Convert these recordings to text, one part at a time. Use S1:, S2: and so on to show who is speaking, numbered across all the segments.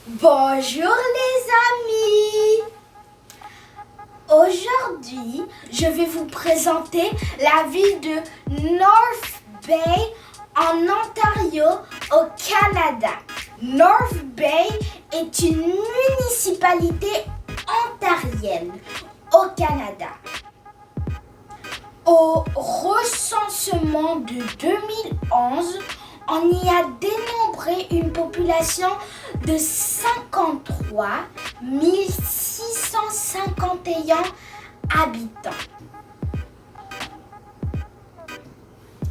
S1: Bonjour les amis! Aujourd'hui, je vais vous présenter la ville de North Bay en Ontario au Canada. North Bay est une municipalité ontarienne au Canada. Au recensement de 2011, on y a dénombré une population de 53 651 habitants.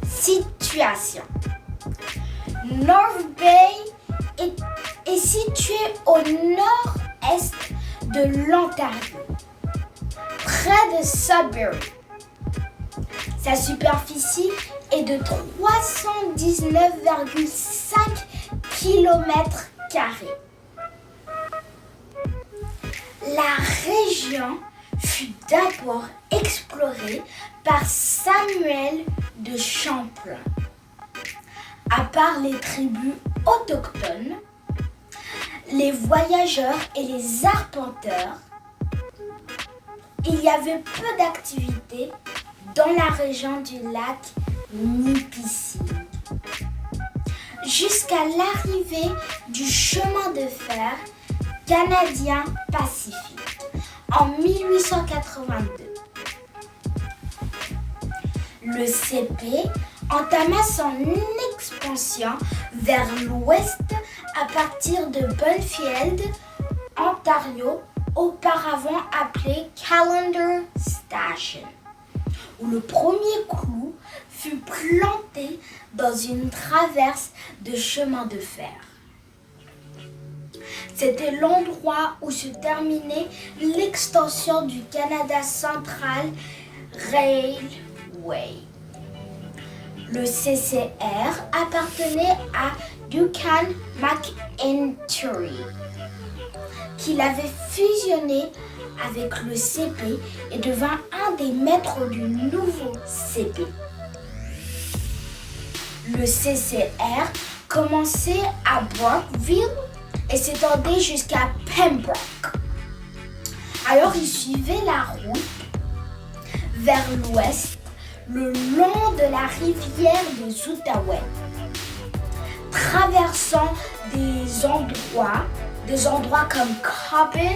S1: Situation. North Bay est situé au nord-est de l'Ontario, près de Sudbury. Sa superficie est de 319,5 km². La région fut d'abord explorée par Samuel de Champlain. À part les tribus autochtones, les voyageurs et les arpenteurs, il y avait peu d'activités dans la région du lac Nipissing. Jusqu'à l'arrivée du chemin de fer canadien Pacifique en 1882. Le CP entama son expansion vers l'ouest à partir de Bunfield, Ontario, auparavant appelé Callander Station, où le premier clou fut planté dans une traverse de chemin de fer. C'était l'endroit où se terminait l'extension du Canada Central Railway. Le CCR appartenait à Duncan McIntyre, qui l'avait fusionné avec le CP et devint un des maîtres du nouveau CP. Le CCR commençait à Brockville et s'étendait jusqu'à Pembroke. Alors il suivait la route vers l'ouest le long de la rivière des Outaouais, traversant des endroits comme Cobbin,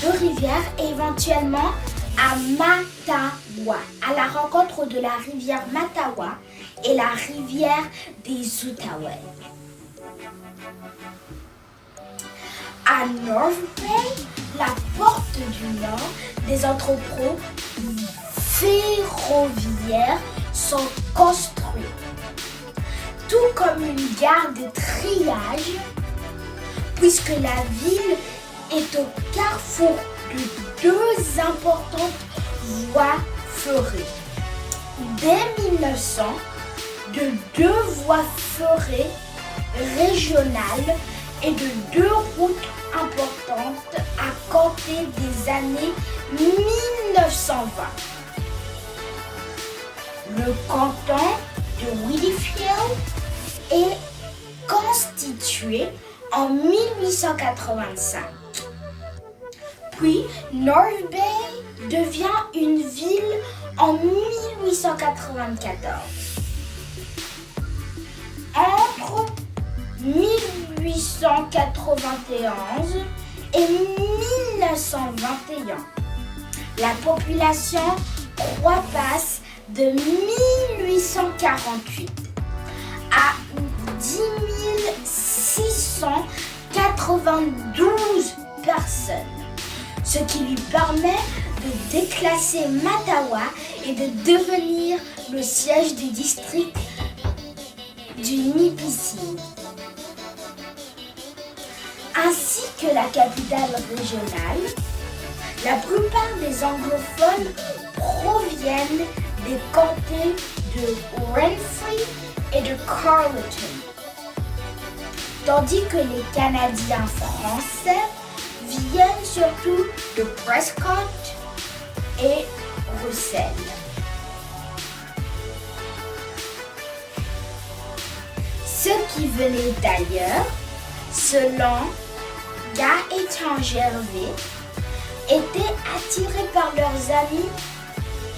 S1: de rivière et éventuellement à Mattawa, à la rencontre de la rivière Mattawa et la rivière des Outaouais. À North Bay, la porte du Nord, des entrepôts ferroviaires sont construits, tout comme une gare de triage, puisque la ville est au carrefour de deux importantes voies ferrées. Dès 1900, de deux voies ferrées régionales et de deux routes importantes à compter des années 1920. Le canton de Wheatfield est constitué en 1885. Puis North Bay devient une ville en 1894. Entre 1891 et 1921, la population croît de 1848 à 10 692 personnes, ce qui lui permet de déclasser Mattawa et de devenir le siège du district du Nipissing, ainsi que la capitale régionale. La plupart des anglophones proviennent des comtés de Renfrew et de Carleton, tandis que les Canadiens français viennent surtout de Prescott et Russell. Ceux qui venaient d'ailleurs, selon Étienne Gervais étaient attirés par leurs amis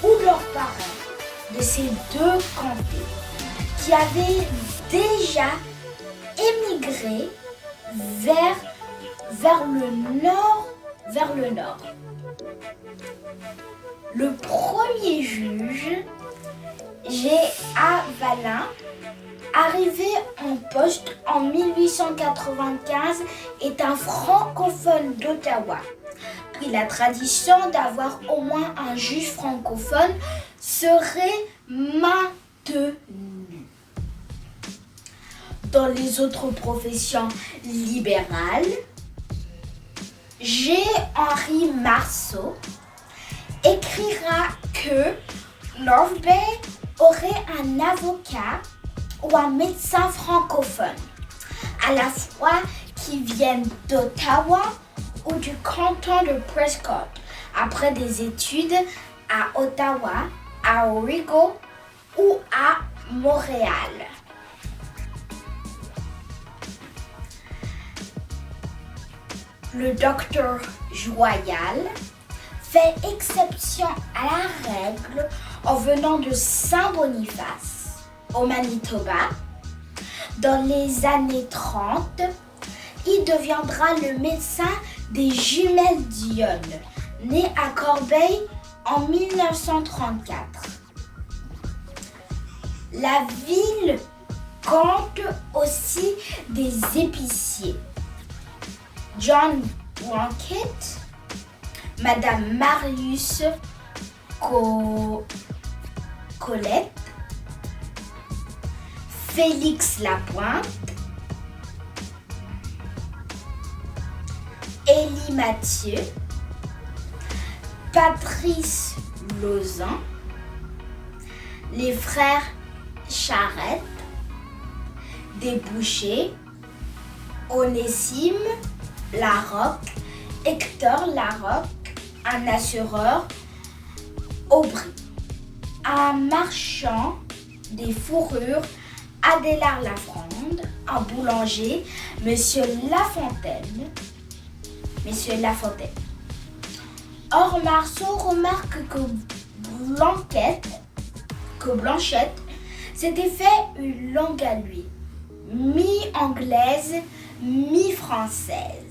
S1: ou leurs parents de ces deux comtés qui avaient déjà émigré vers le nord. Le premier juge, G.A. Vallin, arrivé en poste en 1895, est un francophone d'Ottawa. Puis la tradition d'avoir au moins un juge francophone serait maintenue. Dans les autres professions libérales, G.Henri Marceau écrira que North Bay aurait un avocat ou un médecin francophone, à la fois qui viennent d'Ottawa ou du canton de Prescott, après des études à Ottawa, à Origo ou à Montréal. Le docteur Joyal fait exception à la règle en venant de Saint-Boniface, au Manitoba. Dans les années 30, il deviendra le médecin des jumelles Dionne, né à Corbeil en 1934. La ville compte aussi des épiciers. John Wonkett, Madame Marius Colette, Félix Lapointe, Élie Mathieu, Patrice Lauzan, les frères Charette, des Bouchers, Onésime Larocque, Hector Larocque, un assureur, Aubry, un marchand des fourrures, Adélard Lafronde, un boulanger, Monsieur Lafontaine. Or, Marceau remarque que Blanchette s'était fait une langue à lui, mi-anglaise, mi-française.